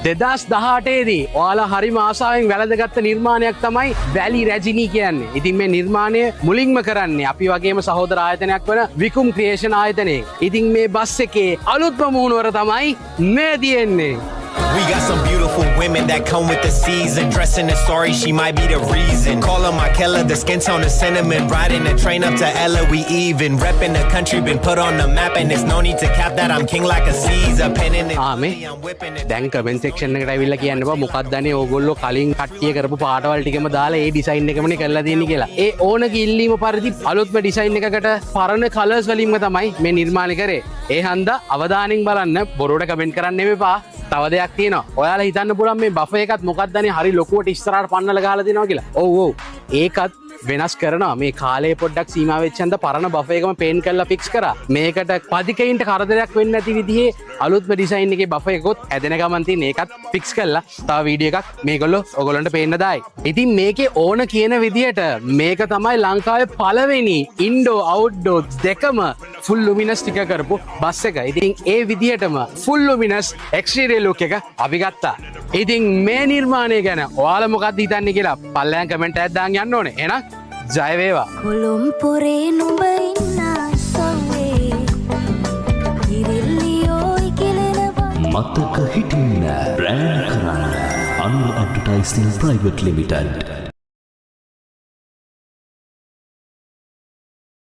2018දී ඔයාලා හරිම ආසාවෙන් වැළඳගත්ත නිර්මාණයක් තමයි වැලි රැජිනී කියන්නේ. ඉතින් මේ නිර්මාණය මුලින්ම කරන්නේ අපි වගේම සහෝදර ආයතනයක් වන විකුම් ක්‍රියේෂන් ආයතනයේ. ඉතින් මේ බස් එකේ අලුත්ම මුහුණුවර තමයි මේ තියෙන්නේ. We got some beautiful women that come with the season. Dressing in story, she might be the reason. Call her my Keller, the skin tone is cinnamon. Riding the train up to Ella, we even. Repping the country, been put on the map, and there's no need to cap that. I'm king like a Caesar. Penning it. I'm whipping it. දැන් comment section එකට ඇවිල්ලා කියන්න බා මොකක්ද අනේ ඕගොල්ලෝ කලින් කට්ටිය කරපු පාටවල් ටිකම දාලා ඒ ඩිසයින් එකමනේ කරලා තියෙන්නේ කියලා. ඒ ඕනගේ ඉල්ලීම පරිදි අලුත්ම ඩිසයින් එකකට පරණ කලර්ස් වලින්ම තමයි මේ නිර්මාණය කරේ. ඒ හන්දා අවධානයෙන් බලන්න බොරුවට කමෙන්ට් කරන්න එපා. තව දෙයක් තියෙනවා. ඔයාලා හිතන්න පුළුවන් මේ බෆේ එකත් මොකක්දනේ හරි ලොකුවට ඉස්සරහට පන්නලා ගහලා දෙනවා කියලා. ඔව් ඔව්. ඒකත් වෙනස් කරනවා. මේ කාලේ පොඩ්ඩක් සීමා වෙච්ච හන්ද පරණ බෆේ එකම පේන්ට් කරලා ෆික්ස් කරා. මේකට පදිකයින්ට කරදරයක් වෙන්නේ නැති විදිහේ අලුත්ම ඩිසයින් එකේ බෆේ එකකොත් ඇදෙන ගමන් තියෙන ඒකත් ෆික්ස් කරලා තව වීඩියෝ එකක් මේගොල්ලෝ ඔයගොල්ලන්ට පේන්න දායි. ඉතින් මේකේ ඕන කියන විදිහට මේක තමයි ලංකාවේ පළවෙනි ඉන්ඩෝ අවුට්ඩෝ දෙකම ෆුල් ලුමිනස් ටික කරපු බස් එක. ඉතින් ඒ විදිහටම ෆුල් ලුමිනස් එක්ස්ටීරියර් ලුක් එක අපි ගත්තා. ඉතින් මේ නිර්මාණය ගැන ඔයාලා මොකක්ද හිතන්නේ කියලා පල්ලෙහාන් කමෙන්ට් එකක් දාන්න යන්න ඕනේ. එහෙනම් ජය වේවා. කොළොම්පුරේ නුඹ ඉන්න සොවේ ඉරිල්ලියෝයි කෙලෙනවා මතක හිටින්න බ්‍රෑන්ඩ් කරන්න අනුර ඇඩ්වර්ටයිසිං ප්‍රයිවට් ලිමිටඩ්